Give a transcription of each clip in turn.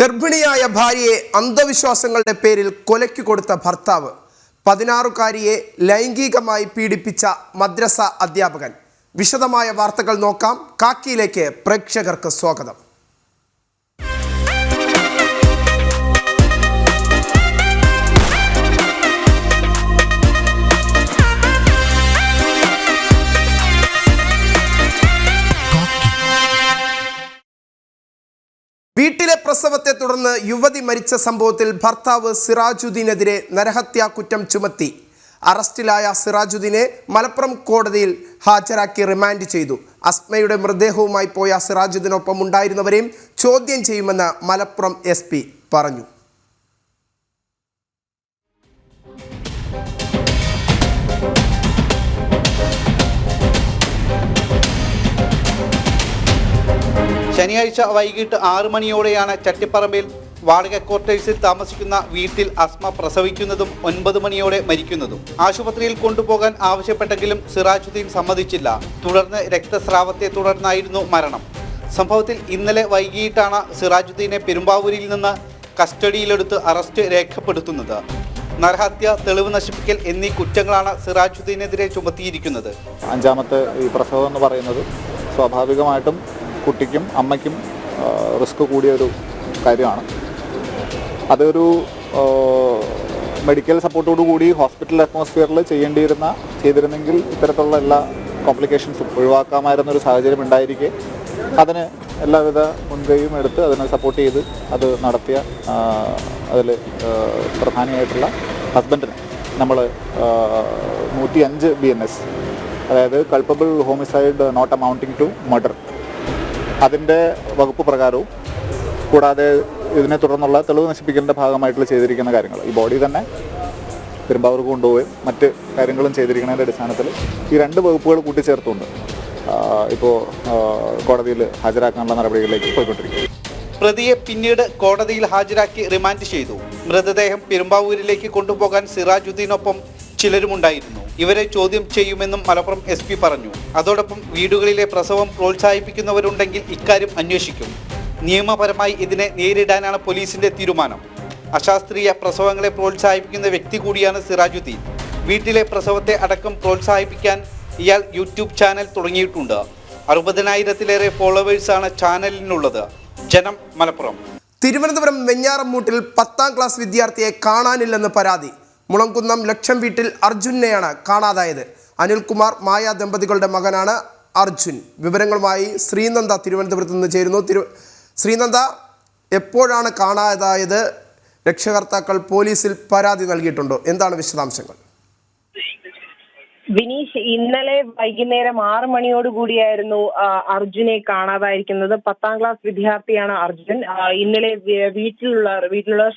ഗർഭിണിയായ ഭാര്യയെ അന്ധവിശ്വാസങ്ങളുടെ പേരിൽ കൊലയ്ക്ക് കൊടുത്ത ഭർത്താവ്, 16-കാരിയെ ലൈംഗികമായി പീഡിപ്പിച്ച മദ്രസ അധ്യാപകൻ. വിശദമായ വാർത്തകൾ നോക്കാം. കാക്കിയിലേക്ക് പ്രേക്ഷകർക്ക് സ്വാഗതം. വീട്ടിലെ പ്രസവത്തെ തുടർന്ന് യുവതി മരിച്ച സംഭവത്തിൽ ഭർത്താവ് സിറാജുദ്ദീനെതിരെ നരഹത്യാ കുറ്റം ചുമത്തി അറസ്റ്റിലായ സിറാജുദ്ദീനെ മലപ്പുറം കോടതിയിൽ ഹാജരാക്കി റിമാൻഡ് ചെയ്തു. അസ്മയുടെ മൃതദേഹവുമായി പോയ സിറാജുദ്ദീനൊപ്പം ഉണ്ടായിരുന്നവരെയും ചോദ്യം ചെയ്യുമെന്ന് മലപ്പുറം SP പറഞ്ഞു. ശനിയാഴ്ച വൈകിട്ട് 6 മണിയോടെയാണ് ചട്ടിപ്പറമ്പിൽ വാടക ക്വാർട്ടേഴ്സിൽ താമസിക്കുന്ന വീട്ടിൽ അസ്മ പ്രസവിക്കുന്നതും 9 മണിയോടെ മരിക്കുന്നതും. ആശുപത്രിയിൽ കൊണ്ടുപോകാൻ ആവശ്യപ്പെട്ടെങ്കിലും സിറാജുദ്ദീൻ സമ്മതിച്ചില്ല. തുടർന്ന് രക്തസ്രാവത്തെ തുടർന്നായിരുന്നു മരണം. സംഭവത്തിൽ ഇന്നലെ വൈകിട്ടാണ് സിറാജുദ്ദീനെ പെരുമ്പാവൂരിൽ നിന്ന് കസ്റ്റഡിയിലെടുത്ത് അറസ്റ്റ് രേഖപ്പെടുത്തുന്നത്. നരഹത്യ, തെളിവ് നശിപ്പിക്കൽ എന്നീ കുറ്റങ്ങളാണ് സിറാജുദ്ദീനെതിരെ ചുമത്തിയിരിക്കുന്നത്. 5ാമത്തെ ഈ പ്രസവം എന്ന് പറയുന്നത് സ്വാഭാവികമായിട്ടും കുട്ടിക്കും അമ്മയ്ക്കും റിസ്ക് കൂടിയൊരു കാര്യമാണ്. അതൊരു മെഡിക്കൽ സപ്പോർട്ടോടു കൂടി ഹോസ്പിറ്റൽ അറ്റ്മോസ്ഫിയറിൽ ചെയ്തിരുന്നെങ്കിൽ ഇത്തരത്തിലുള്ള എല്ലാ കോംപ്ലിക്കേഷൻസും ഒഴിവാക്കാമായിരുന്നൊരു സാഹചര്യം ഉണ്ടായിരിക്കെ അതിന് എല്ലാവിധ മുൻകൈയും എടുത്ത് അതിനെ സപ്പോർട്ട് ചെയ്ത് അത് നടത്തിയ അതിൽ പ്രധാനിയായിട്ടുള്ള ഹസ്ബൻഡിന് നമ്മൾ 105 BNS, അതായത് culpable homicide not amounting to murder, അതിൻ്റെ വകുപ്പ് പ്രകാരവും കൂടാതെ ഇതിനെ തുടർന്നുള്ള തെളിവ് നശിപ്പിക്കലിൻ്റെ ഭാഗമായിട്ടുള്ള ചെയ്തിരിക്കുന്ന കാര്യങ്ങൾ, ഈ ബോഡി തന്നെ പെരുമ്പാവൂർക്ക് കൊണ്ടുപോവുകയും മറ്റ് കാര്യങ്ങളും ചെയ്തിരിക്കുന്നതിൻ്റെ അടിസ്ഥാനത്തിൽ ഈ 2 വകുപ്പുകൾ കൂട്ടിച്ചേർത്തുകൊണ്ട് ഇപ്പോൾ കോടതിയിൽ ഹാജരാക്കാനുള്ള നടപടികളിലേക്ക് പോയിക്കൊണ്ടിരിക്കുക. പ്രതിയെ പിന്നീട് കോടതിയിൽ ഹാജരാക്കി റിമാൻഡ് ചെയ്തു. മൃതദേഹം പെരുമ്പാവൂരിലേക്ക് കൊണ്ടുപോകാൻ സിറാജുദ്ദീനൊപ്പം ചിലരുമുണ്ടായിരുന്നു. ഇവരെ ചോദ്യം ചെയ്യുമെന്നും മലപ്പുറം SP പറഞ്ഞു. അതോടൊപ്പം വീടുകളിലെ പ്രസവം പ്രോത്സാഹിപ്പിക്കുന്നവരുണ്ടെങ്കിൽ ഇക്കാര്യം അന്വേഷിക്കും. നിയമപരമായി ഇതിനെ നേരിടാനാണ് പോലീസിന്റെ തീരുമാനം. അശാസ്ത്രീയ പ്രസവങ്ങളെ പ്രോത്സാഹിപ്പിക്കുന്ന വ്യക്തി കൂടിയാണ് സിറാജുദ്ദീൻ. വീട്ടിലെ പ്രസവത്തെ അടക്കം പ്രോത്സാഹിപ്പിക്കാൻ ഇയാൾ YouTube ചാനൽ തുടങ്ങിയിട്ടുണ്ട്. 60,000-ലേറെ ഫോളോവേഴ്സാണ് ചാനലിനുള്ളത്. ജനം, മലപ്പുറം. തിരുവനന്തപുരം വെഞ്ഞാറമ്മൂട്ടിൽ 10ാം ക്ലാസ് വിദ്യാർത്ഥിയെ കാണാനില്ലെന്ന് പരാതി. മുളങ്കുന്നം ലക്ഷം വീട്ടിൽ അർജുനെയാണ് കാണാതായത്. അനിൽകുമാർ, മായ ദമ്പതികളുടെ മകനാണ് അർജുൻ. വിവരങ്ങളുമായി ശ്രീനന്ദ തിരുവനന്തപുരത്ത് നിന്ന് ചേരുന്നു. ശ്രീനന്ദ, എപ്പോഴാണ് കാണാതായത്? രക്ഷകർത്താക്കൾ പോലീസിൽ പരാതി നൽകിയിട്ടുണ്ടോ? എന്താണ് വിശദാംശങ്ങൾ? വിനീഷ്, ഇന്നലെ വൈകുന്നേരം 6 മണിയോടുകൂടിയായിരുന്നു അർജുനെ കാണാതായിരിക്കുന്നത്. 10ാം ക്ലാസ് വിദ്യാർത്ഥിയാണ് അർജുൻ. ഇന്നലെ വീട്ടിലുള്ള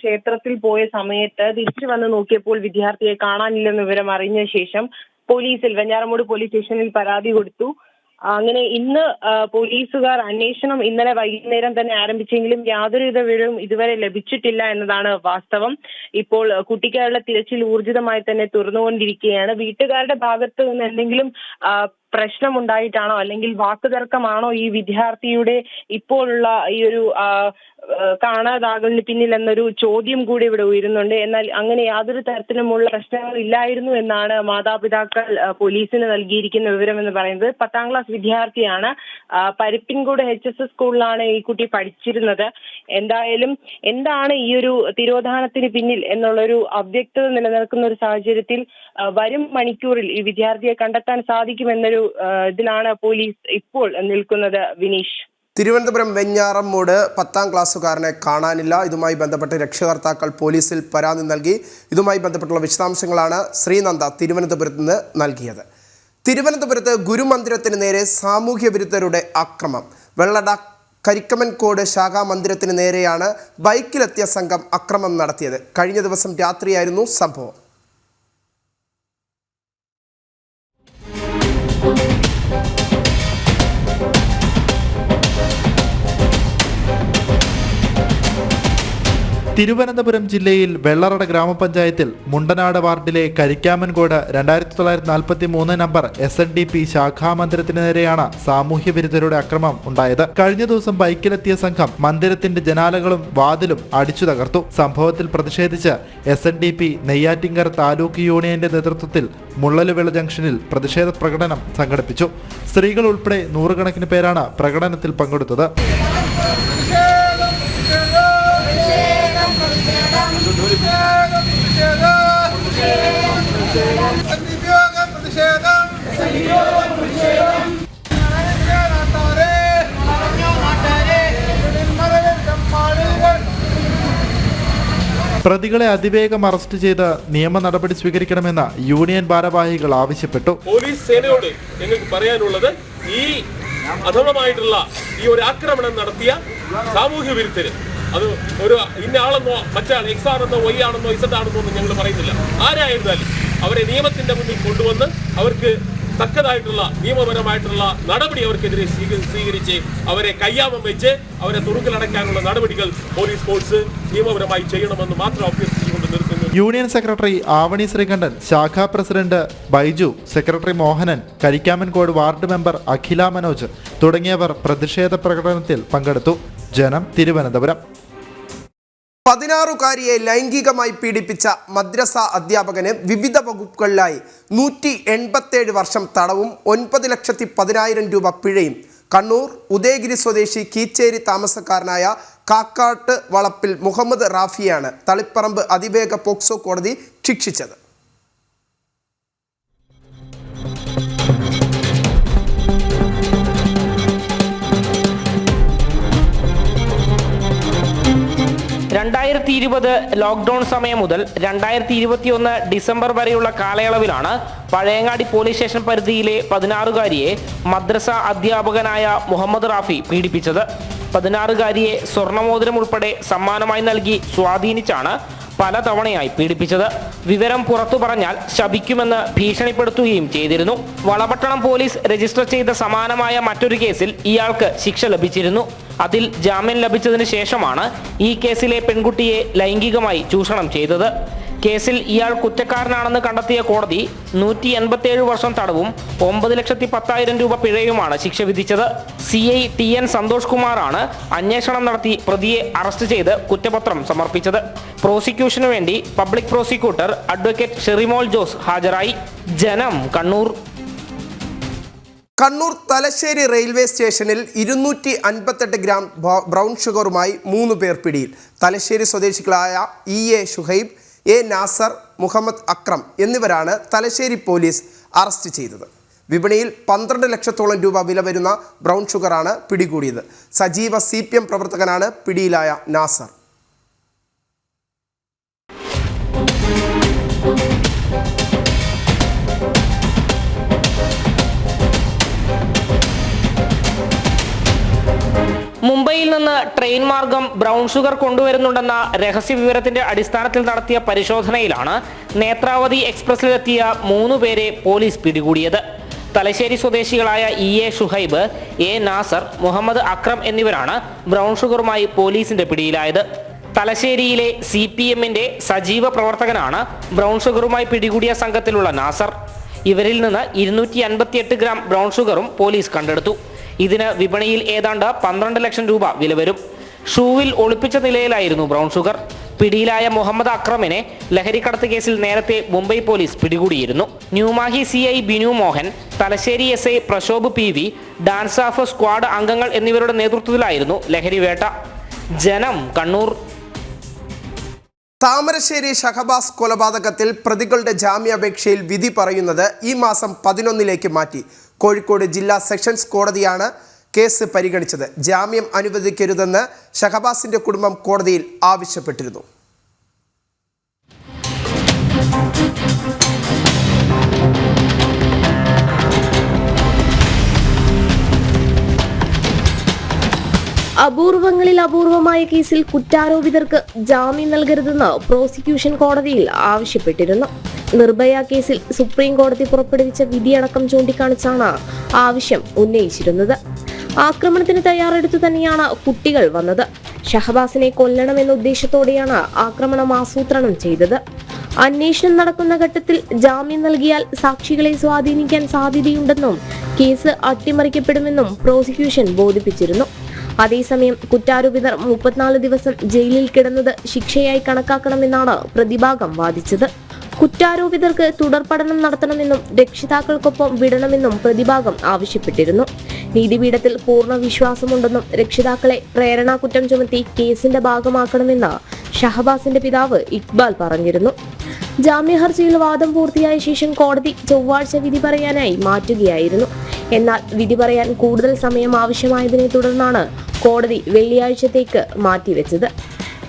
ക്ഷേത്രത്തിൽ പോയ സമയത്ത് തിരിച്ചു വന്ന് നോക്കിയപ്പോൾ വിദ്യാർത്ഥിയെ കാണാനില്ലെന്ന വിവരം അറിഞ്ഞ ശേഷം വെഞ്ഞാറമ്മൂട് പോലീസ് സ്റ്റേഷനിൽ പരാതി കൊടുത്തു. അങ്ങനെ ഇന്ന് പോലീസുകാർ അന്വേഷണം ഇന്നലെ വൈകുന്നേരം തന്നെ ആരംഭിച്ചെങ്കിലും യാതൊരുവിധ വിവരവും ഇതുവരെ ലഭിച്ചിട്ടില്ല എന്നതാണ് വാസ്തവം. ഇപ്പോൾ കുട്ടിക്കായുള്ള തിരച്ചിൽ ഊർജിതമായി തന്നെ തുറന്നുകൊണ്ടിരിക്കുകയാണ്. വീട്ടുകാരുടെ ഭാഗത്ത് നിന്ന് എന്തെങ്കിലും പ്രശ്നമുണ്ടായിട്ടാണോ അല്ലെങ്കിൽ വാക്കുതർക്കമാണോ ഈ വിദ്യാർത്ഥിയുടെ ഇപ്പോഴുള്ള ഈ ഒരു കാണാതാകലിന് പിന്നിൽ എന്നൊരു ചോദ്യം കൂടി ഇവിടെ ഉയരുന്നുണ്ട്. എന്നാൽ അങ്ങനെ യാതൊരു തരത്തിലുമുള്ള പ്രശ്നങ്ങൾ ഇല്ലായിരുന്നു എന്നാണ് മാതാപിതാക്കൾ പോലീസിന് നൽകിയിരിക്കുന്ന വിവരം എന്ന് പറയുന്നത്. 10ാം ക്ലാസ് വിദ്യാർത്ഥിയാണ്. പരിപ്പിൻകൂട് HSS സ്കൂളിലാണ് ഈ കുട്ടി പഠിച്ചിരുന്നത്. എന്തായാലും എന്താണ് ഈ ഒരു തിരോധാനത്തിന് പിന്നിൽ എന്നുള്ളൊരു അവ്യക്തത നിലനിൽക്കുന്ന ഒരു സാഹചര്യത്തിൽ വരും മണിക്കൂറിൽ ഈ വിദ്യാർത്ഥിയെ കണ്ടെത്താൻ സാധിക്കുമെന്നൊരു ഇതിലാണ് പോലീസ് ഇപ്പോൾ നിൽക്കുന്നത്. വിനീഷ്, തിരുവനന്തപുരം വെഞ്ഞാറമ്മൂട് 10ാം ക്ലാസ്സുകാരനെ കാണാനില്ല. ഇതുമായി ബന്ധപ്പെട്ട് രക്ഷകർത്താക്കൾ പോലീസിൽ പരാതി നൽകി. ഇതുമായി ബന്ധപ്പെട്ടുള്ള വിശദാംശങ്ങളാണ് ശ്രീനന്ദ തിരുവനന്തപുരത്ത് നിന്ന് നൽകിയത്. തിരുവനന്തപുരത്ത് ഗുരുമന്ദിരത്തിന് നേരെ സാമൂഹ്യ വിരുദ്ധരുടെ ആക്രമണം. വെള്ളട കരിക്കമൻകോട് ശാഖാ മന്ദിരത്തിന് നേരെയാണ് ബൈക്കിലെത്തിയ സംഘം ആക്രമണം നടത്തിയത്. കഴിഞ്ഞ ദിവസം രാത്രിയായിരുന്നു സംഭവം. തിരുവനന്തപുരം ജില്ലയിൽ വെള്ളറട ഗ്രാമപഞ്ചായത്തിൽ മുണ്ടനാട് വാർഡിലെ കരിക്കാമൻകോട് 2943 നമ്പർ SNDP ശാഖാമന്ദിരത്തിന് നേരെയാണ് സാമൂഹ്യവിരുദ്ധരുടെ അക്രമം ഉണ്ടായത്. കഴിഞ്ഞ ദിവസം ബൈക്കിലെത്തിയ സംഘം മന്ദിരത്തിന്റെ ജനാലകളും വാതിലും അടിച്ചു തകർത്തു. സംഭവത്തിൽ പ്രതിഷേധിച്ച് SNDP നെയ്യാറ്റിൻകര താലൂക്ക് യൂണിയന്റെ നേതൃത്വത്തിൽ മുള്ളലുവിള ജംഗ്ഷനിൽ പ്രതിഷേധ പ്രകടനം സംഘടിപ്പിച്ചു. സ്ത്രീകൾ ഉൾപ്പെടെ നൂറുകണക്കിന് പേരാണ് പ്രകടനത്തിൽ പങ്കെടുത്തത്. പ്രതികളെ അതിവേഗം അറസ്റ്റ് ചെയ്ത് നിയമ നടപടി സ്വീകരിക്കണമെന്ന് യൂണിയൻ ഭാരവാഹികൾ ആവശ്യപ്പെട്ടു. പോലീസ് സേനയോട് ഞങ്ങൾക്ക് പറയാനുള്ളത്, ഈ അധമമായിട്ടുള്ള ഈ ഒരു ആക്രമണം നടത്തിയ സാമൂഹ്യ വിരുദ്ധര്, അത് ഒരു ഇന്ന ആളെന്നോ മറ്റാൾ X ആണെന്നോ Y ആണെന്നോ Z ആണെന്നോ ഒന്നും ഞങ്ങൾ പറയുന്നില്ല. ആരായിരുന്നാലും അവരെ നിയമത്തിന്റെ മുന്നിൽ കൊണ്ടുവന്ന് അവർക്ക് തക്കതായിട്ടുള്ള നിയമപരമായിട്ടുള്ള നടപടി അവർക്കെതിരെ സ്വീകരിച്ച് അവരെ കയ്യാമം വെച്ച് അവരെ തുറുങ്കിലടയ്ക്കാനുള്ള നടപടികൾ പോലീസ് ഫോഴ്സ് നിയമപരമായി ചെയ്യണമെന്ന് മാത്രം അഭ്യർത്ഥിച്ചുകൊണ്ട് നിർത്തുന്നു. യൂണിയൻ സെക്രട്ടറി ആവണി ശ്രീകണ്ഠൻ, ശാഖാ president Baiju, secretary Mohanan, Karikkamankode ward member Akhila Manoj തുടങ്ങിയവർ പ്രതിഷേധ പ്രകടനത്തിൽ പങ്കെടുത്തു. ജനം, തിരുവനന്തപുരം. 16-കാരിയെ ലൈംഗികമായി പീഡിപ്പിച്ച മദ്രസ അധ്യാപകന് വിവിധ വകുപ്പുകളിലായി 187 വർഷം തടവും 9,10,000 രൂപ പിഴയും കണ്ണൂർ ഉദയഗിരി സ്വദേശി കീച്ചേരി താമസക്കാരനായ കാക്കാട്ട് വളപ്പിൽ മുഹമ്മദ് റാഫിയാണ് തളിപ്പറമ്പ് അതിവേഗ പോക്സോ കോടതി ശിക്ഷിച്ചത്. ലോക്ക്ഡൌൺ സമയം മുതൽ 2021 ഡിസംബർ വരെയുള്ള കാലയളവിലാണ് പഴയങ്ങാടി പോലീസ് സ്റ്റേഷൻ പരിധിയിലെ 16-കാരിയെ മദ്രസ അധ്യാപകനായ മുഹമ്മദ് റാഫി പീഡിപ്പിച്ചത്. 16-കാരിയെ സ്വർണ്ണമോതിരം ഉൾപ്പെടെ സമ്മാനമായി നൽകി സ്വാധീനിച്ചാണ് പലതവണയായി പീഡിപ്പിച്ചത്. വിവരം പുറത്തു പറഞ്ഞാൽ ശപിക്കുമെന്ന് ഭീഷണിപ്പെടുത്തുകയും ചെയ്തിരുന്നു. വളപട്ടണം പോലീസ് രജിസ്റ്റർ ചെയ്ത സമാനമായ മറ്റൊരു കേസിൽ ഇയാൾക്ക് ശിക്ഷ ലഭിച്ചിരുന്നു. അതിൽ ജാമ്യം ലഭിച്ചതിന് ശേഷമാണ് ഈ കേസിലെ പെൺകുട്ടിയെ ലൈംഗികമായി ചൂഷണം ചെയ്തത്. കേസിൽ ഇയാൾ കുറ്റക്കാരനാണെന്ന് കണ്ടെത്തിയ കോടതി 187 വർഷം തടവും 9,10,000 രൂപ പിഴയുമാണ് ശിക്ഷ വിധിച്ചത്. CI TN സന്തോഷ് കുമാറാണ് അന്വേഷണം നടത്തി പ്രതിയെ അറസ്റ്റ് ചെയ്ത് കുറ്റപത്രം സമർപ്പിച്ചത്. പ്രോസിക്യൂഷനു വേണ്ടി public prosecutor advocate Sherimol Jose ഹാജരായി. ജനം, കണ്ണൂർ. കണ്ണൂർ തലശ്ശേരി റെയിൽവേ സ്റ്റേഷനിൽ 258 ഗ്രാം ബ്രൗൺ ഷുഗറുമായി 3 പേർ പിടിയിൽ. തലശ്ശേരി സ്വദേശികളായ EA ഷുഹൈബ്, A നാസർ, മുഹമ്മദ് അക്രം എന്നിവരാണ് തലശ്ശേരി പോലീസ് അറസ്റ്റ് ചെയ്തത്. വിപണിയിൽ 12 ലക്ഷത്തോളം രൂപ വില വരുന്ന ബ്രൗൺ ഷുഗറാണ് പിടികൂടിയത്. സജീവ CPM പ്രവർത്തകനാണ് പിടിയിലായ നാസർ. മുംബൈയിൽ നിന്ന് ട്രെയിൻ മാർഗം ബ്രൗൺ ഷുഗർ കൊണ്ടുവരുന്നുണ്ടെന്ന രഹസ്യ വിവരത്തിന്റെ അടിസ്ഥാനത്തിൽ നടത്തിയ പരിശോധനയിലാണ് നേത്രാവതി എക്സ്പ്രസിലെത്തിയ 3 പേരെ പോലീസ് പിടികൂടിയത്. തലശ്ശേരി സ്വദേശികളായ EA ഷുഹൈബ്, A നാസർ, മുഹമ്മദ് അക്രം എന്നിവരാണ് ബ്രൗൺ ഷുഗറുമായി പോലീസിന്റെ പിടിയിലായത്. തലശ്ശേരിയിലെ CPMന്റെ സജീവ പ്രവർത്തകനാണ് ബ്രൗൺ ഷുഗറുമായി പിടികൂടിയ സംഘത്തിലുള്ള നാസർ. ഇവരിൽ നിന്ന് 258 ഗ്രാം ബ്രൗൺ ഷുഗറും പോലീസ് കണ്ടെടുത്തു. ഇതിന് വിപണിയിൽ ഏതാണ്ട് 12 ലക്ഷം രൂപ വില വരും. ഷൂവിൽ ഒളിപ്പിച്ച നിലയിലായിരുന്നു ബ്രൗൺ ഷുഗർ. പിടിയിലായ മുഹമ്മദ് അക്രമിനെ ലഹരിക്കടത്ത് കേസിൽ നേരത്തെ മുംബൈ പോലീസ് പിടികൂടിയിരുന്നു. Newmahe CI Binu Mohan, Thalassery SI Prashobh PV, DANSAF squad അംഗങ്ങൾ എന്നിവരുടെ നേതൃത്വത്തിലായിരുന്നു ലഹരിവേട്ട. ജനം, കണ്ണൂർ. താമരശ്ശേരി ഷഹബാസ് കൊലപാതകത്തിൽ പ്രതികളുടെ ജാമ്യാപേക്ഷയിൽ വിധി പറയുന്നത് ഈ മാസം 11 മാറ്റി. കോഴിക്കോട് ജില്ലാ സെഷൻസ് കോടതിയാണ് കേസ് പരിഗണിച്ചത്. ജാമ്യം അനുവദിക്കരുതെന്ന് ഷഹബാസിന്റെ കുടുംബം കോടതിയിൽ ആവശ്യപ്പെട്ടിരുന്നു. അപൂർവങ്ങളിൽ അപൂർവമായ കേസിൽ കുറ്റാരോപിതർക്ക് ജാമ്യം നൽകരുതെന്ന് പ്രോസിക്യൂഷൻ കോടതിയിൽ ആവശ്യപ്പെട്ടിരുന്നു. നിർഭയ കേസിൽ സുപ്രീം കോടതി പുറപ്പെടുവിച്ച വിധിയടക്കം ചൂണ്ടിക്കാണിച്ചാണ് ആവശ്യം ഉന്നയിച്ചിരുന്നത്. ആക്രമണത്തിന് തയ്യാറെടുത്തു തന്നെയാണ് കുട്ടികൾ വന്നത്. ഷഹബാസിനെ കൊല്ലണമെന്ന ഉദ്ദേശത്തോടെയാണ് ആക്രമണം ആസൂത്രണം ചെയ്തത്. അന്വേഷണം നടക്കുന്ന ഘട്ടത്തിൽ ജാമ്യം നൽകിയാൽ സാക്ഷികളെ സ്വാധീനിക്കാൻ സാധ്യതയുണ്ടെന്നും കേസ് അട്ടിമറിക്കപ്പെടുമെന്നും പ്രോസിക്യൂഷൻ ബോധിപ്പിച്ചിരുന്നു. അതേസമയം കുറ്റാരോപിതർ 34 ദിവസം ജയിലിൽ കിടന്നത് ശിക്ഷയായി കണക്കാക്കണമെന്നാണ് പ്രതിഭാഗം വാദിച്ചത്. കുറ്റാരോപിതർക്ക് തുടർ പഠനം നടത്തണമെന്നും രക്ഷിതാക്കൾക്കൊപ്പം വിടണമെന്നും പ്രതിഭാഗം ആവശ്യപ്പെട്ടിരുന്നു. നീതിപീഠത്തിൽ പൂർണ്ണ വിശ്വാസമുണ്ടെന്നും രക്ഷിതാക്കളെ പ്രേരണാകുറ്റം ചുമത്തി കേസിന്റെ ഭാഗമാക്കണമെന്ന് ഷഹബാസിന്റെ പിതാവ് ഇക്ബാൽ പറഞ്ഞിരുന്നു. ജാമ്യഹർജിയിൽ വാദം പൂർത്തിയായ ശേഷം കോടതി ചൊവ്വാഴ്ച വിധി പറയാനായി മാറ്റുകയായിരുന്നു. എന്നാൽ വിധി പറയാൻ കൂടുതൽ സമയം ആവശ്യമായതിനെ തുടർന്നാണ് കോടതി വെള്ളിയാഴ്ചത്തേക്ക് മാറ്റിവെച്ചത്.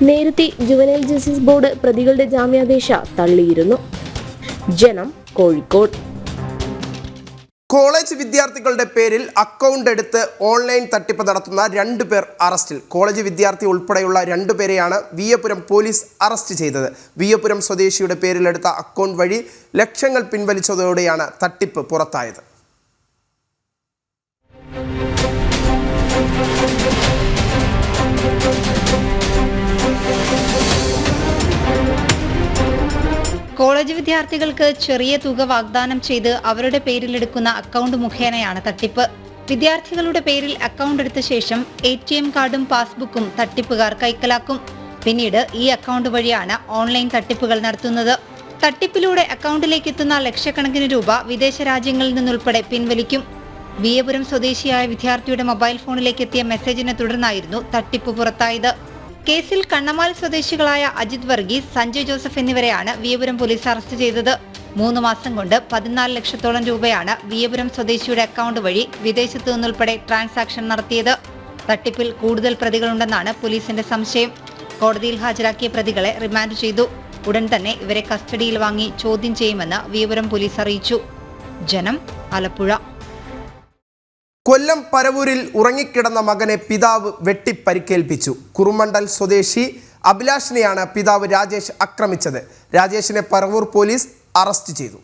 നേരത്തെ ജുവനൈൽ ജസ്റ്റിസ് ബോർഡ് പ്രതികളുടെ ജാമ്യാപേക്ഷ തള്ളിയിരുന്നു. ജനം, കോഴിക്കോട്. കോളേജ് വിദ്യാർത്ഥികളുടെ പേരിൽ അക്കൗണ്ട് എടുത്ത് ഓൺലൈൻ തട്ടിപ്പ് നടത്തുന്ന 2 പേർ അറസ്റ്റിൽ. കോളേജ് വിദ്യാർത്ഥി ഉൾപ്പെടെയുള്ള 2 പേരെയാണ് വിയ്യപുരം പോലീസ് അറസ്റ്റ് ചെയ്തത്. വിയ്യപുരം സ്വദേശിയുടെ പേരിലെടുത്ത അക്കൗണ്ട് വഴി ലക്ഷങ്ങൾ പിൻവലിച്ചതോടെയാണ് തട്ടിപ്പ് പുറത്തായത്. കോളേജ് വിദ്യാർത്ഥികൾക്ക് ചെറിയ തുക വാഗ്ദാനം ചെയ്ത് അവരുടെ പേരിലെടുക്കുന്ന അക്കൗണ്ട് മുഖേനയാണ് തട്ടിപ്പ്. വിദ്യാർത്ഥികളുടെ പേരിൽ അക്കൗണ്ട് എടുത്ത ശേഷം ATM കാർഡും പാസ്ബുക്കും തട്ടിപ്പുകാർ കൈക്കലാക്കും. പിന്നീട് ഈ അക്കൗണ്ട് വഴിയാണ് ഓൺലൈൻ തട്ടിപ്പുകൾ നടത്തുന്നത്. തട്ടിപ്പിലൂടെ അക്കൗണ്ടിലേക്ക് എത്തുന്ന ലക്ഷക്കണക്കിന് രൂപ വിദേശ രാജ്യങ്ങളിൽ നിന്നുൾപ്പെടെ പിൻവലിക്കും. വിയ്യപുരം സ്വദേശിയായ വിദ്യാർത്ഥിയുടെ മൊബൈൽ ഫോണിലേക്ക് എത്തിയ മെസ്സേജിനെ തുടർന്നായിരുന്നു തട്ടിപ്പ് പുറത്തായത്. കേസിൽ കണ്ണമാൽ സ്വദേശികളായ അജിത് വർഗീസ്, സഞ്ജയ് ജോസഫ് എന്നിവരെയാണ് വിയ്യപുരം പോലീസ് അറസ്റ്റ് ചെയ്തത്. 3 മാസം കൊണ്ട് 14 ലക്ഷത്തോളം രൂപയാണ് വിയ്യപുരം സ്വദേശിയുടെ അക്കൗണ്ട് വഴി വിദേശത്തു നിന്നുൾപ്പെടെ ട്രാൻസാക്ഷൻ നടത്തിയത്. തട്ടിപ്പിൽ കൂടുതൽ പ്രതികളുണ്ടെന്നാണ് പോലീസിന്റെ സംശയം. കോടതിയിൽ ഹാജരാക്കിയ പ്രതികളെ റിമാൻഡ് ചെയ്തു. ഉടൻ തന്നെ ഇവരെ കസ്റ്റഡിയിൽ വാങ്ങി ചോദ്യം ചെയ്യുമെന്ന് വിയ്യപുരം പോലീസ് അറിയിച്ചു. ജനം, ആലപ്പുഴ. കൊല്ലം പരവൂരിൽ ഉറങ്ങിക്കിടന്ന മകനെ പിതാവ് വെട്ടിപ്പരിക്കേൽപ്പിച്ചു. കുറുമണ്ടൽ സ്വദേശി അഭിലാഷിനെയാണ് പിതാവ് രാജേഷ് ആക്രമിച്ചത്. രാജേഷിനെ പരവൂർ പോലീസ് അറസ്റ്റ് ചെയ്തു.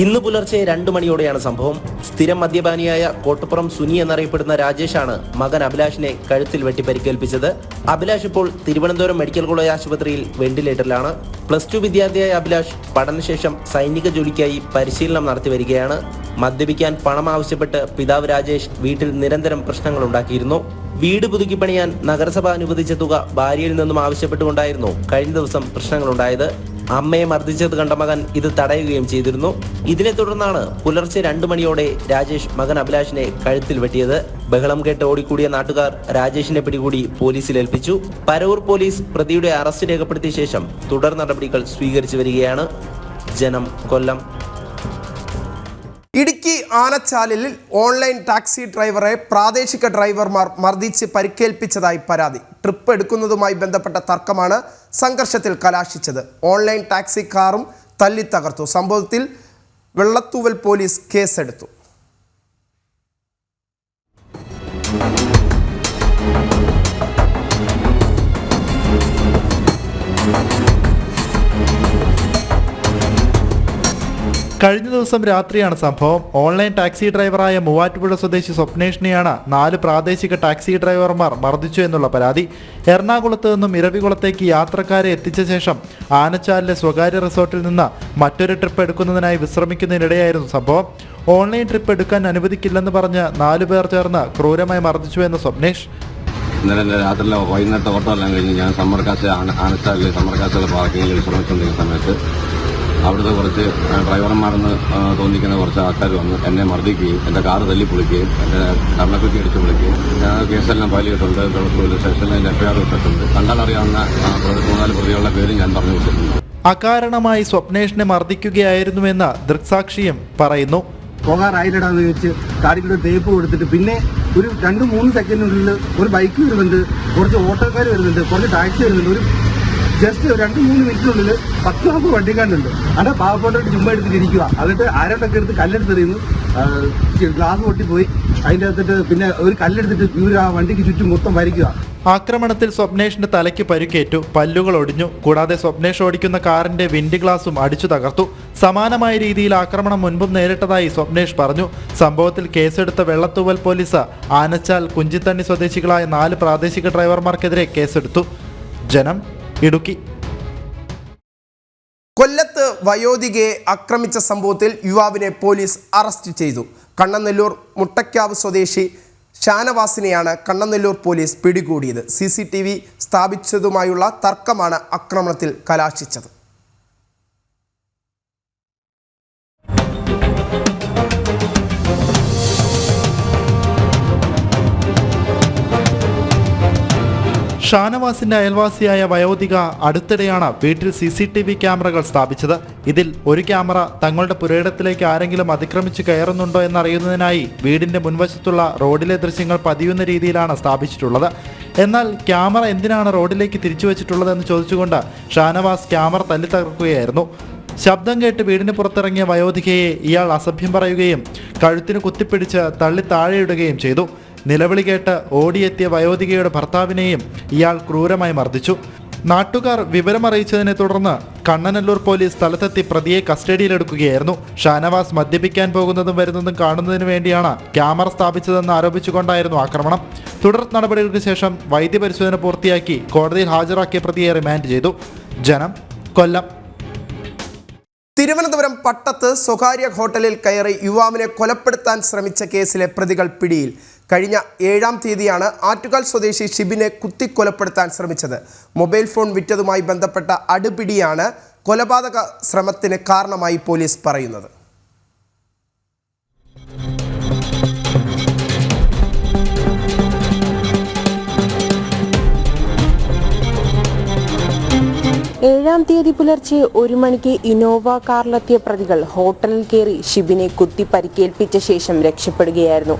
ഇന്ന് പുലർച്ചെ 2 മണിയോടെയാണ് സംഭവം. സ്ഥിരം മദ്യപാനിയായ കോട്ടപ്പുറം സുനി എന്നറിയപ്പെടുന്ന രാജേഷാണ് മകൻ അഭിലാഷിനെ കഴുത്തിൽ വെട്ടി പരിക്കേൽപ്പിച്ചത്. അഭിലാഷ് ഇപ്പോൾ തിരുവനന്തപുരം മെഡിക്കൽ കോളേജ് ആശുപത്രിയിൽ വെന്റിലേറ്ററിലാണ്. +2 വിദ്യാർത്ഥിയായ അഭിലാഷ് പഠനശേഷം സൈനിക ജോലിക്കായി പരിശീലനം നടത്തി വരികയാണ്. മദ്യപിക്കാൻ പണം ആവശ്യപ്പെട്ട് പിതാവ് രാജേഷ് വീട്ടിൽ നിരന്തരം പ്രശ്നങ്ങളുണ്ടാക്കിയിരുന്നു. വീട് പുതുക്കിപ്പണിയാൻ നഗരസഭ അനുവദിച്ച തുക ഭാര്യയിൽ നിന്നും ആവശ്യപ്പെട്ടുകൊണ്ടായിരുന്നു കഴിഞ്ഞ ദിവസം പ്രശ്നങ്ങളുണ്ടായത്. അമ്മയെ മർദ്ദിച്ചത് കണ്ട മകൻ ഇത് തടയുകയും ചെയ്തിരുന്നു. ഇതിനെ തുടർന്നാണ് പുലർച്ചെ 2 മണിയോടെ രാജേഷ് മകൻ അഭിലാഷിനെ കഴുത്തിൽ വെട്ടിയത്. ബഹളം കേട്ട് ഓടിക്കൂടിയ നാട്ടുകാർ രാജേഷിനെ പിടികൂടി പോലീസിൽ ഏൽപ്പിച്ചു. പരവൂർ പോലീസ് പ്രതിയുടെ അറസ്റ്റ് രേഖപ്പെടുത്തിയ ശേഷം തുടർ നടപടികൾ സ്വീകരിച്ചു വരികയാണ്. ജനം, കൊല്ലം. ഇടുക്കി ആനച്ചാലിൽ ഓൺലൈൻ ടാക്സി ഡ്രൈവറെ പ്രാദേശിക ഡ്രൈവർമാർ മർദ്ദിച്ച് പരിക്കേൽപ്പിച്ചതായി പരാതി. ട്രിപ്പ് എടുക്കുന്നതുമായി ബന്ധപ്പെട്ട തർക്കമാണ് സംഘർഷത്തിൽ കലാശിച്ചത്. ഓൺലൈൻ ടാക്സി കാറും തല്ലി തകർത്തു. സംഭവത്തിൽ വെള്ളത്തൂവൽ പോലീസ് കേസെടുത്തു. കഴിഞ്ഞ ദിവസം രാത്രിയാണ് സംഭവം. ഓൺലൈൻ ടാക്സി ഡ്രൈവറായ മൂവാറ്റുപുഴ സ്വദേശി സ്വപ്നേഷിനെയാണ് 4 പ്രാദേശിക ടാക്സി ഡ്രൈവർമാർ മർദ്ദിച്ചു എന്നുള്ള പരാതി. എറണാകുളത്ത് നിന്നും ഇരവികുളത്തേക്ക് യാത്രക്കാരെ എത്തിച്ച ശേഷം ആനച്ചാലിലെ സ്വകാര്യ റിസോർട്ടിൽ നിന്ന് മറ്റൊരു ട്രിപ്പ് എടുക്കുന്നതിനായി വിശ്രമിക്കുന്നതിനിടെയായിരുന്നു സംഭവം. ഓൺലൈൻ ട്രിപ്പ് എടുക്കാൻ അനുവദിക്കില്ലെന്ന് പറഞ്ഞ് 4 പേർ ചേർന്ന് ക്രൂരമായി മർദ്ദിച്ചു എന്ന് സ്വപ്നേഷ്. ഇന്നലെ രാത്രി വൈകുന്നേരത്തെ ഓട്ടമെല്ലാം കഴിഞ്ഞ് ഞാൻ ആനച്ചാലിലെ സമ്മർക്കാസിലെ പാർക്കിങ്ങിൽ വിശ്രമിച്ചുകൊണ്ടിരിക്കുന്ന സമയത്ത് അവിടുത്തെ കുറച്ച് ഡ്രൈവർമാരെന്ന് തോന്നിക്കുന്ന കുറച്ച് ആൾക്കാർ വന്ന് എന്നെ മർദ്ദിക്കുകയും എൻ്റെ കാറ് തല്ലിപ്പൊളിക്കുകയും എൻ്റെ കർണക്കുറ്റി അടിച്ചു പൊളിക്കുകയും കേസെല്ലാം ഫയൽ ചെയ്തിട്ടുണ്ട്. പോലീസ് സ്റ്റേഷനിൽ FIR ഇട്ടിട്ടുണ്ട്. കണ്ടാൽ അറിയാവുന്ന 3-4 പ്രതികളുടെ പേര് ഞാൻ പറഞ്ഞു കൊടുത്തിട്ടുണ്ട്. അകാരണമായി സ്വപ്നേഷിനെ മർദ്ദിക്കുകയായിരുന്നുവെന്ന് ദൃക്സാക്ഷിയും പറയുന്നു. പോകാറായില്ലടാന്ന് ചോദിച്ച് കാടിക്കൊരു തേപ്പ് കൊടുത്തിട്ട് പിന്നെ ഒരു 2-3 സെക്കൻഡിനുള്ളിൽ ഒരു ബൈക്ക് വരുന്നുണ്ട്, കുറച്ച് ഓട്ടോക്കാർ വരുന്നുണ്ട്, കുറച്ച് ടാക്സി വരുന്നുണ്ട്. ഒരു ജസ്റ്റ് 2-3 മിനിറ്റിനുള്ളിൽ 10 വണ്ടിക്കാണ്ടുണ്ട്. അവിടെ പാവപ്പെട്ടവർക്ക് ചുമ്മാ എടുത്തിട്ടിരിക്കുക. എന്നിട്ട് ആരോട്ടൊക്കെ എടുത്ത് കല്ലെടുത്തെറിയുന്നു. ഗ്ലാസ് പൊട്ടിപ്പോയി. അതിൻ്റെ അകത്തിട്ട് പിന്നെ ഒരു കല്ലെടുത്തിട്ട് ഇവർ ആ വണ്ടിക്ക് ചുറ്റും മൊത്തം വരയ്ക്കുക. ആക്രമണത്തിൽ സ്വപ്നേഷിന്റെ തലയ്ക്ക് പരിക്കേറ്റു, പല്ലുകൾ ഒടിഞ്ഞു. കൂടാതെ സ്വപ്നേഷ് ഓടിക്കുന്ന കാറിന്റെ വിൻഡ് ഗ്ലാസും അടിച്ചു തകർത്തു. സമാനമായ രീതിയിൽ ആക്രമണം മുൻപും നേരിട്ടതായി സ്വപ്നേഷ് പറഞ്ഞു. സംഭവത്തിൽ കേസെടുത്ത വെള്ളത്തൂവൽ പോലീസ് ആനച്ചാൽ കുഞ്ചിത്തണ്ണി സ്വദേശികളായ 4 പ്രാദേശിക ഡ്രൈവർമാർക്കെതിരെ കേസെടുത്തു. ജനം, ഇടുക്കി. കൊല്ലത്ത് വയോധികയെ ആക്രമിച്ച സംഭവത്തിൽ യുവാവിനെ പോലീസ് അറസ്റ്റ് ചെയ്തു. കണ്ണനെല്ലൂർ മുട്ടയ്ക്കാവ് സ്വദേശി ഷാനവാസിനെയാണ് കണ്ണനെല്ലൂർ പോലീസ് പിടികൂടിയത്. CCTV സ്ഥാപിച്ചതുമായുള്ള തർക്കമാണ് ആക്രമണത്തിൽ കലാശിച്ചത്. ഷാനവാസിന്റെ അയൽവാസിയായ വയോധിക അടുത്തിടെയാണ് വീട്ടിൽ CCTV ക്യാമറകൾ സ്ഥാപിച്ചത്. ഇതിൽ ഒരു ക്യാമറ തങ്ങളുടെ പുരയിടത്തിലേക്ക് ആരെങ്കിലും അതിക്രമിച്ച് കയറുന്നുണ്ടോ എന്നറിയുന്നതിനായി വീടിന്റെ മുൻവശത്തുള്ള റോഡിലെ ദൃശ്യങ്ങൾ പതിയുന്ന രീതിയിലാണ് സ്ഥാപിച്ചിട്ടുള്ളത്. എന്നാൽ ക്യാമറ എന്തിനാണ് റോഡിലേക്ക് തിരിച്ചു വെച്ചിട്ടുള്ളതെന്ന് ചോദിച്ചുകൊണ്ട് ഷാനവാസ് ക്യാമറ തല്ലി തകർക്കുകയായിരുന്നു. ശബ്ദം കേട്ട് വീടിന് പുറത്തിറങ്ങിയ വയോധികയെ ഇയാൾ അസഭ്യം പറയുകയും കഴുത്തിന് കുത്തിപ്പിടിച്ച് തള്ളി താഴെയിടുകയും ചെയ്തു. നിലവിളി കേട്ട് ഓടിയെത്തിയ വയോധികയുടെ ഭർത്താവിനെയും ഇയാൾ ക്രൂരമായി മർദ്ദിച്ചു. നാട്ടുകാർ വിവരമറിയിച്ചതിനെ തുടർന്ന് കണ്ണനെല്ലൂർ പോലീസ് സ്ഥലത്തെത്തി പ്രതിയെ കസ്റ്റഡിയിലെടുക്കുകയായിരുന്നു. ഷാനവാസ് മദ്യപിക്കാൻ പോകുന്നതും വരുന്നതും കാണുന്നതിന് വേണ്ടിയാണ് ക്യാമറ സ്ഥാപിച്ചതെന്ന് ആരോപിച്ചുകൊണ്ടായിരുന്നു ആക്രമണം. തുടർ നടപടികൾക്ക് ശേഷം വൈദ്യപരിശോധന പൂർത്തിയാക്കി കോടതിയിൽ ഹാജരാക്കിയ പ്രതിയെ റിമാൻഡ് ചെയ്തു. ജനം, കൊല്ലം. തിരുവനന്തപുരം പട്ടത്ത് സ്വകാര്യ ഹോട്ടലിൽ കയറി യുവാവിനെ കൊലപ്പെടുത്താൻ ശ്രമിച്ച കേസിലെ പ്രതികൾ പിടിയിൽ. കഴിഞ്ഞ 7-ാം തീയതിയാണ് ആറ്റുകാൽ സ്വദേശി ഷിബിനെ കുത്തിക്കൊലപ്പെടുത്താൻ ശ്രമിച്ചത്. മൊബൈൽ ഫോൺ വിറ്റതുമായി ബന്ധപ്പെട്ട അടുപിടിയാണ് കൊലപാതക ശ്രമത്തിന് കാരണമായി പോലീസ് പറയുന്നത്. ഏഴാം തീയതി പുലർച്ചെ 1 മണിക്ക് ഇന്നോവ കാറിലെത്തിയ പ്രതികൾ ഹോട്ടലിൽ കയറി ഷിബിനെ കുത്തി പരിക്കേൽപ്പിച്ച ശേഷം രക്ഷപ്പെടുകയായിരുന്നു.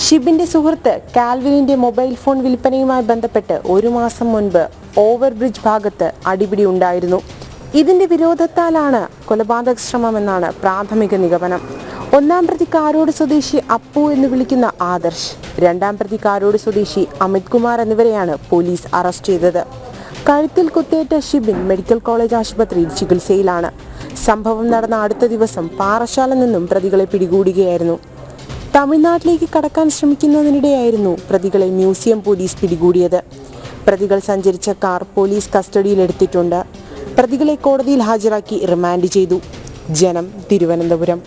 ഷിബിന്റെ സുഹൃത്ത് കാൽവിനിന്റെ മൊബൈൽ ഫോൺ വിൽപ്പനയുമായി ബന്ധപ്പെട്ട് 1 മാസം മുൻപ് ഓവർബ്രിഡ്ജ് ഭാഗത്ത് അടിപിടി ഉണ്ടായിരുന്നു. ഇതിന്റെ വിരോധത്താലാണ് കൊലപാതക ശ്രമമെന്നാണ് പ്രാഥമിക നിഗമനം. 1-ാം പ്രതി കാരോട് സ്വദേശി അപ്പു എന്ന് വിളിക്കുന്ന ആദർശ്, 2-ാം പ്രതി കാരോട് സ്വദേശി അമിത് കുമാർ എന്നിവരെയാണ് പോലീസ് അറസ്റ്റ് ചെയ്തത്. കഴുത്തിൽ കുത്തേറ്റ ഷിബിൻ മെഡിക്കൽ കോളേജ് ആശുപത്രിയിൽ ചികിത്സയിലാണ്. സംഭവം നടന്ന അടുത്ത ദിവസം പാറശാല നിന്നും പ്രതികളെ പിടികൂടുകയായിരുന്നു. തമിഴ്നാട്ടിലേക്ക് കടക്കാൻ ശ്രമിക്കുന്നതിനിടെയായിരുന്നു പ്രതികളെ മ്യൂസിയം പോലീസ് പിടികൂടിയത്. പ്രതികൾ സഞ്ചരിച്ച കാർ പോലീസ് കസ്റ്റഡിയിലെടുത്തിട്ടുണ്ട്. പ്രതികളെ കോടതിയിൽ ഹാജരാക്കി റിമാൻഡ് ചെയ്തു. ജനം, തിരുവനന്തപുരം.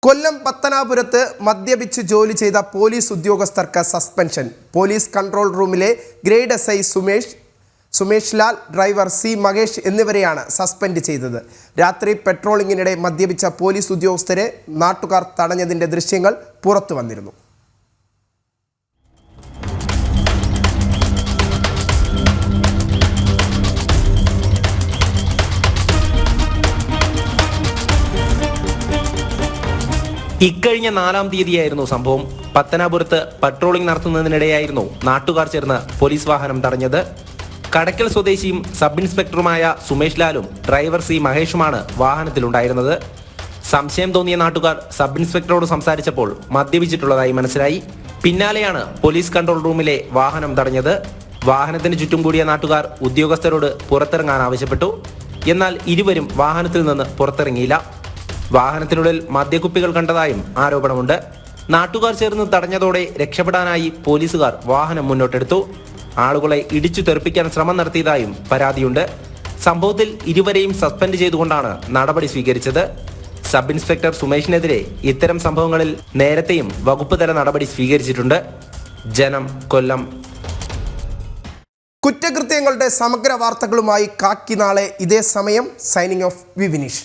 കൊല്ലം പത്തനാപുരത്ത് മദ്യപിച്ച് ജോലി ചെയ്ത പോലീസ് ഉദ്യോഗസ്ഥർക്ക് സസ്പെൻഷൻ. പോലീസ് കൺട്രോൾ റൂമിലെ grade SI Sumesh Lal, driver C Mahesh എന്നിവരെയാണ് സസ്പെൻഡ് ചെയ്തത്. രാത്രി പെട്രോളിങ്ങിനിടെ മദ്യപിച്ച പോലീസ് ഉദ്യോഗസ്ഥരെ നാട്ടുകാർ തടഞ്ഞതിൻ്റെ ദൃശ്യങ്ങൾ പുറത്തു വന്നിരുന്നു. ഇക്കഴിഞ്ഞ 4-ാം തീയതിയായിരുന്നു സംഭവം. പത്തനാപുരത്ത് പട്രോളിംഗ് നടത്തുന്നതിനിടെയായിരുന്നു നാട്ടുകാർ ചേർന്ന് പോലീസ് വാഹനം തടഞ്ഞത്. കടക്കൽ സ്വദേശിയും സബ് ഇൻസ്പെക്ടറുമായ സുമേഷ് ലാലും ഡ്രൈവർ C മഹേഷുമാണ് വാഹനത്തിലുണ്ടായിരുന്നത്. സംശയം തോന്നിയ നാട്ടുകാർ സബ് ഇൻസ്പെക്ടറോട് സംസാരിച്ചപ്പോൾ മദ്യപിച്ചിട്ടുള്ളതായി മനസ്സിലായി. പിന്നാലെയാണ് പോലീസ് കൺട്രോൾ റൂമിലെ വാഹനം തടഞ്ഞത്. വാഹനത്തിന് ചുറ്റും കൂടിയ നാട്ടുകാർ ഉദ്യോഗസ്ഥരോട് പുറത്തിറങ്ങാൻ ആവശ്യപ്പെട്ടു. എന്നാൽ ഇരുവരും വാഹനത്തിൽ നിന്ന് പുറത്തിറങ്ങിയില്ല. വാഹനത്തിനുള്ളിൽ മദ്യക്കുപ്പികൾ കണ്ടതായും ആരോപണമുണ്ട്. നാട്ടുകാർ ചേർന്ന് തടഞ്ഞതോടെ രക്ഷപ്പെടാനായി പോലീസുകാർ വാഹനം മുന്നോട്ടെടുത്തു. ആളുകളെ ഇടിച്ചു തെറിപ്പിക്കാൻ ശ്രമം നടത്തിയതായും പരാതിയുണ്ട്. സംഭവത്തിൽ ഇരുവരെയും സസ്പെൻഡ് ചെയ്തുകൊണ്ടാണ് നടപടി സ്വീകരിച്ചത്. സബ് ഇൻസ്പെക്ടർ സുമേഷിനെതിരെ ഇത്തരം സംഭവങ്ങളിൽ നേരത്തെയും വകുപ്പ് തല നടപടി സ്വീകരിച്ചിട്ടുണ്ട്. ജനം, കൊല്ലം. കുറ്റകൃത്യങ്ങളുടെ സമഗ്ര വാർത്തകളുമായി കാക്കി നാളെ ഇതേ സമയം. Signing off, V Vineesh.